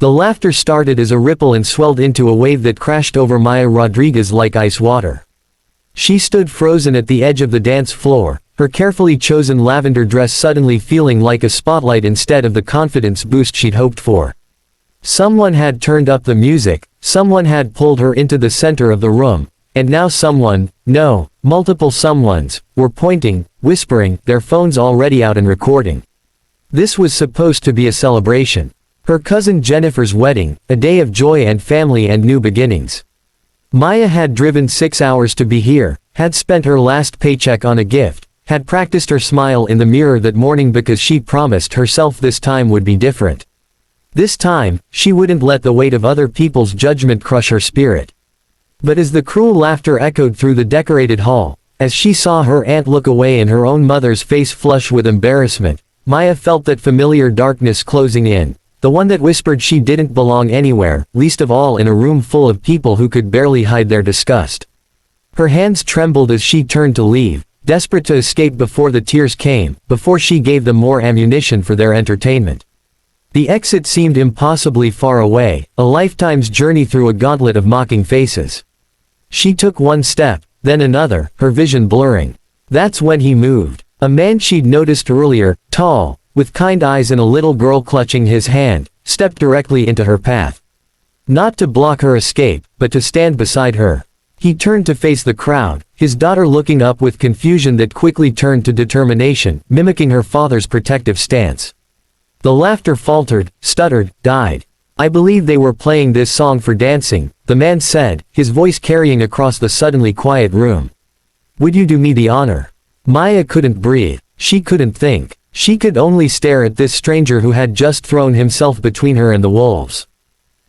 The laughter started as a ripple and swelled into a wave that crashed over Maya Rodriguez like ice water. She stood frozen at the edge of the dance floor, her carefully chosen lavender dress suddenly feeling like a spotlight instead of the confidence boost she'd hoped for. Someone had turned up the music, someone had pulled her into the center of the room, and now someone, no, multiple someones, were pointing, whispering, their phones already out and recording. This was supposed to be a celebration. Her cousin Jennifer's wedding, a day of joy and family and new beginnings. Maya had driven 6 hours to be here, had spent her last paycheck on a gift, had practiced her smile in the mirror that morning because she promised herself this time would be different. This time, she wouldn't let the weight of other people's judgment crush her spirit. But as the cruel laughter echoed through the decorated hall, as she saw her aunt look away and her own mother's face flush with embarrassment, Maya felt that familiar darkness closing in, the one that whispered she didn't belong anywhere, least of all in a room full of people who could barely hide their disgust. Her hands trembled as she turned to leave, desperate to escape before the tears came, before she gave them more ammunition for their entertainment. The exit seemed impossibly far away, a lifetime's journey through a gauntlet of mocking faces. She took one step, then another, her vision blurring. That's when he moved. A man she'd noticed earlier, tall, with kind eyes and a little girl clutching his hand, stepped directly into her path. Not to block her escape, but to stand beside her. He turned to face the crowd, his daughter looking up with confusion that quickly turned to determination, mimicking her father's protective stance. The laughter faltered, stuttered, died. I believe they were playing this song for dancing, the man said, his voice carrying across the suddenly quiet room. Would you do me the honor? Maya couldn't breathe. She couldn't think. She could only stare at this stranger who had just thrown himself between her and the wolves.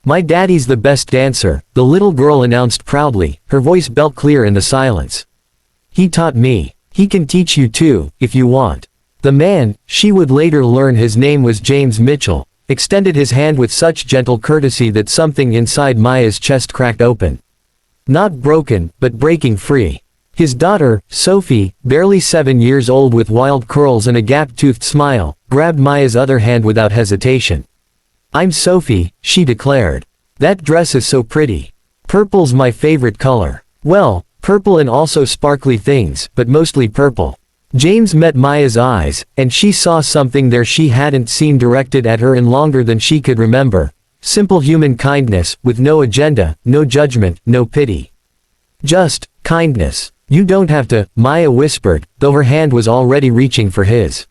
My daddy's the best dancer, the little girl announced proudly, her voice belt clear in the silence. He taught me. He can teach you too, if you want. The man, she would later learn his name was James Mitchell, extended his hand with such gentle courtesy that something inside Maya's chest cracked open. Not broken, but breaking free. His daughter, Sophie, barely 7 years old with wild curls and a gap-toothed smile, grabbed Maya's other hand without hesitation. I'm Sophie, she declared. That dress is so pretty. Purple's my favorite color. Well, purple and also sparkly things, but mostly purple. James met Maya's eyes, and she saw something there she hadn't seen directed at her in longer than she could remember. Simple human kindness, with no agenda, no judgment, no pity. Just kindness. You don't have to, Maya whispered, though her hand was already reaching for his.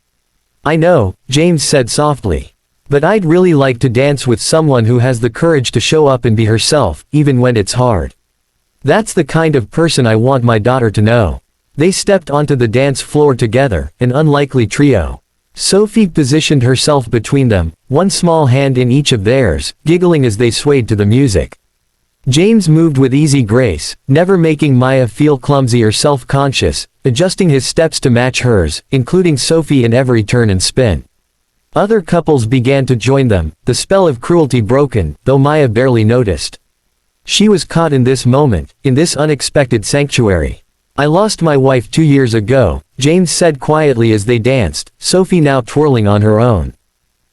I know, James said softly. But I'd really like to dance with someone who has the courage to show up and be herself, even when it's hard. That's the kind of person I want my daughter to know. They stepped onto the dance floor together, an unlikely trio. Sophie positioned herself between them, one small hand in each of theirs, giggling as they swayed to the music. James moved with easy grace, never making Maya feel clumsy or self-conscious, adjusting his steps to match hers, including Sophie in every turn and spin. Other couples began to join them, the spell of cruelty broken, though Maya barely noticed. She was caught in this moment, in this unexpected sanctuary. I lost my wife 2 years ago, James said quietly as they danced, Sophie now twirling on her own.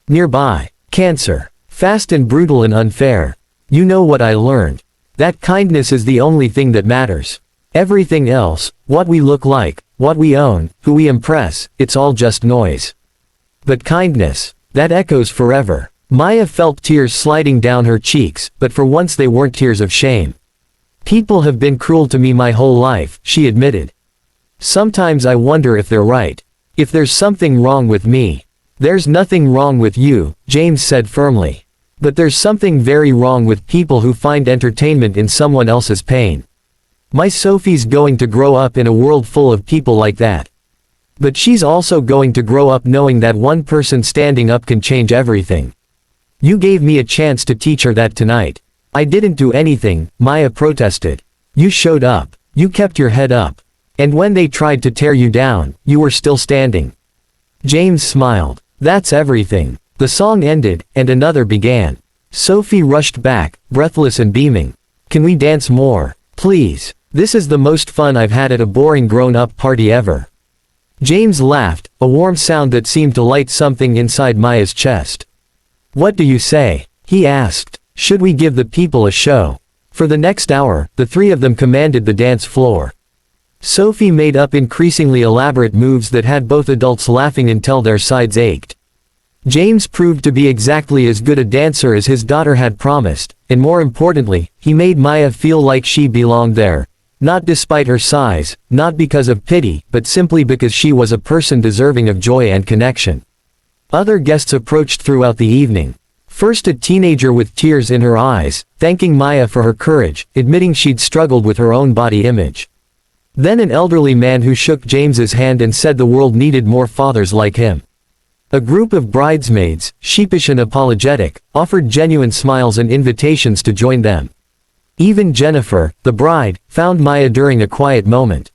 Nearby. Cancer. Fast and brutal and unfair. You know what I learned. That kindness is the only thing that matters. Everything else, what we look like, what we own, who we impress, it's all just noise. But kindness, that echoes forever. Maya felt tears sliding down her cheeks, but for once they weren't tears of shame. People have been cruel to me my whole life, she admitted. Sometimes I wonder if they're right. If there's something wrong with me. There's nothing wrong with you, James said firmly. But there's something very wrong with people who find entertainment in someone else's pain. My Sophie's going to grow up in a world full of people like that. But she's also going to grow up knowing that one person standing up can change everything. You gave me a chance to teach her that tonight. I didn't do anything, Maya protested. You showed up. You kept your head up. And when they tried to tear you down, you were still standing. James smiled. That's everything. The song ended, and another began. Sophie rushed back, breathless and beaming. Can we dance more? Please. This is the most fun I've had at a boring grown-up party ever. James laughed, a warm sound that seemed to light something inside Maya's chest. What do you say? He asked. Should we give the people a show? For the next hour, the three of them commanded the dance floor. Sophie made up increasingly elaborate moves that had both adults laughing until their sides ached. James proved to be exactly as good a dancer as his daughter had promised, and more importantly, he made Maya feel like she belonged there. Not despite her size, not because of pity, but simply because she was a person deserving of joy and connection. Other guests approached throughout the evening. First a teenager with tears in her eyes, thanking Maya for her courage, admitting she'd struggled with her own body image. Then an elderly man who shook James's hand and said the world needed more fathers like him. A group of bridesmaids, sheepish and apologetic, offered genuine smiles and invitations to join them. Even Jennifer, the bride, found Maya during a quiet moment.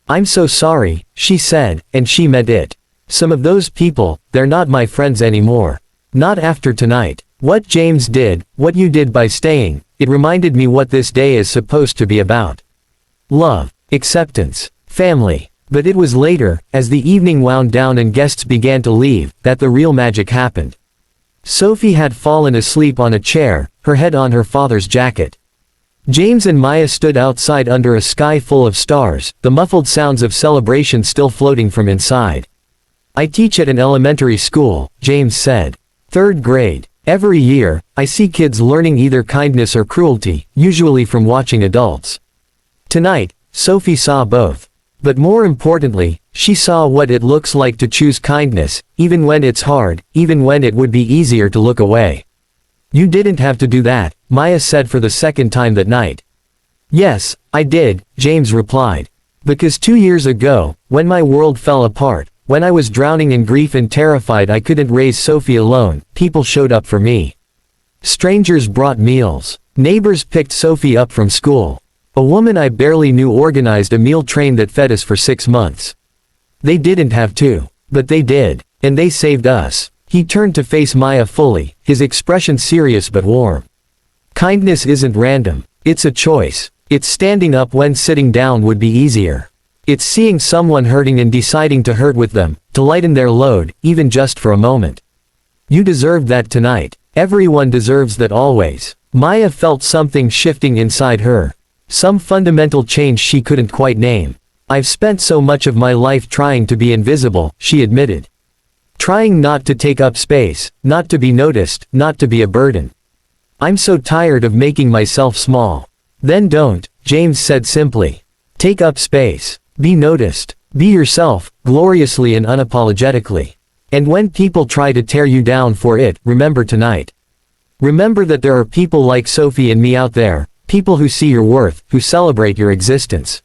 "I'm so sorry," she said, and she meant it. "Some of those people, they're not my friends anymore. Not after tonight. What James did, what you did by staying, it reminded me what this day is supposed to be about. Love, acceptance, family." But it was later, as the evening wound down and guests began to leave, that the real magic happened. Sophie had fallen asleep on a chair, her head on her father's jacket. James and Maya stood outside under a sky full of stars, the muffled sounds of celebration still floating from inside. "I teach at an elementary school," James said. "Third grade. Every year, I see kids learning either kindness or cruelty, usually from watching adults. Tonight, Sophie saw both. But more importantly, she saw what it looks like to choose kindness, even when it's hard, even when it would be easier to look away." "You didn't have to do that," Maya said for the second time that night. "Yes, I did," James replied. "Because 2 years ago, when my world fell apart, when I was drowning in grief and terrified I couldn't raise Sophie alone, people showed up for me. Strangers brought meals. Neighbors picked Sophie up from school. A woman I barely knew organized a meal train that fed us for 6 months. They didn't have to. But they did. And they saved us." He turned to face Maya fully, his expression serious but warm. "Kindness isn't random. It's a choice. It's standing up when sitting down would be easier. It's seeing someone hurting and deciding to hurt with them, to lighten their load, even just for a moment. You deserved that tonight. Everyone deserves that always." Maya felt something shifting inside her. Some fundamental change she couldn't quite name. "I've spent so much of my life trying to be invisible," she admitted. "Trying not to take up space, not to be noticed, not to be a burden. I'm so tired of making myself small." "Then don't," James said simply. "Take up space. Be noticed. Be yourself, gloriously and unapologetically. And when people try to tear you down for it, remember tonight. Remember that there are people like Sophie and me out there, people who see your worth, who celebrate your existence."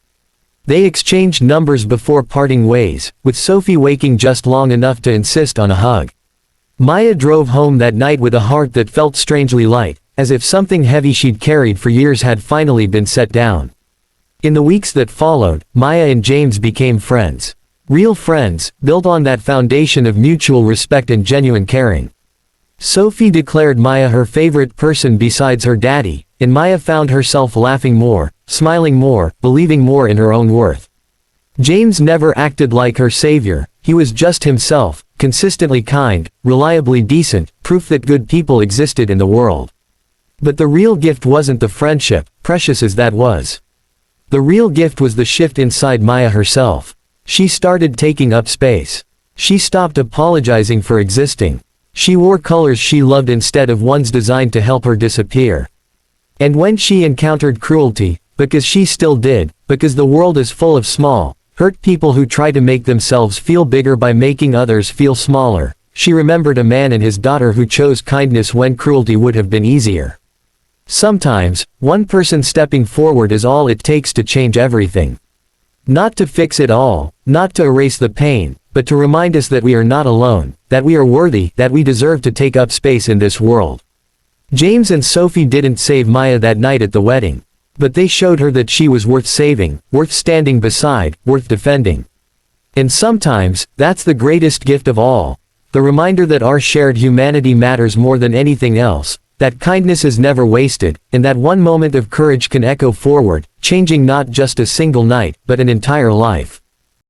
They exchanged numbers before parting ways, with Sophie waking just long enough to insist on a hug. Maya drove home that night with a heart that felt strangely light, as if something heavy she'd carried for years had finally been set down. In the weeks that followed, Maya and James became friends. Real friends, built on that foundation of mutual respect and genuine caring. Sophie declared Maya her favorite person besides her daddy, and Maya found herself laughing more, smiling more, believing more in her own worth. James never acted like her savior, he was just himself, consistently kind, reliably decent, proof that good people existed in the world. But the real gift wasn't the friendship, precious as that was. The real gift was the shift inside Maya herself. She started taking up space. She stopped apologizing for existing. She wore colors she loved instead of ones designed to help her disappear. And when she encountered cruelty, because she still did, because the world is full of small, hurt people who try to make themselves feel bigger by making others feel smaller, she remembered a man and his daughter who chose kindness when cruelty would have been easier. Sometimes, one person stepping forward is all it takes to change everything. Not to fix it all, not to erase the pain, but to remind us that we are not alone, that we are worthy, that we deserve to take up space in this world. James and Sophie didn't save Maya that night at the wedding. But they showed her that she was worth saving, worth standing beside, worth defending. And sometimes, that's the greatest gift of all. The reminder that our shared humanity matters more than anything else, that kindness is never wasted, and that one moment of courage can echo forward, changing not just a single night, but an entire life.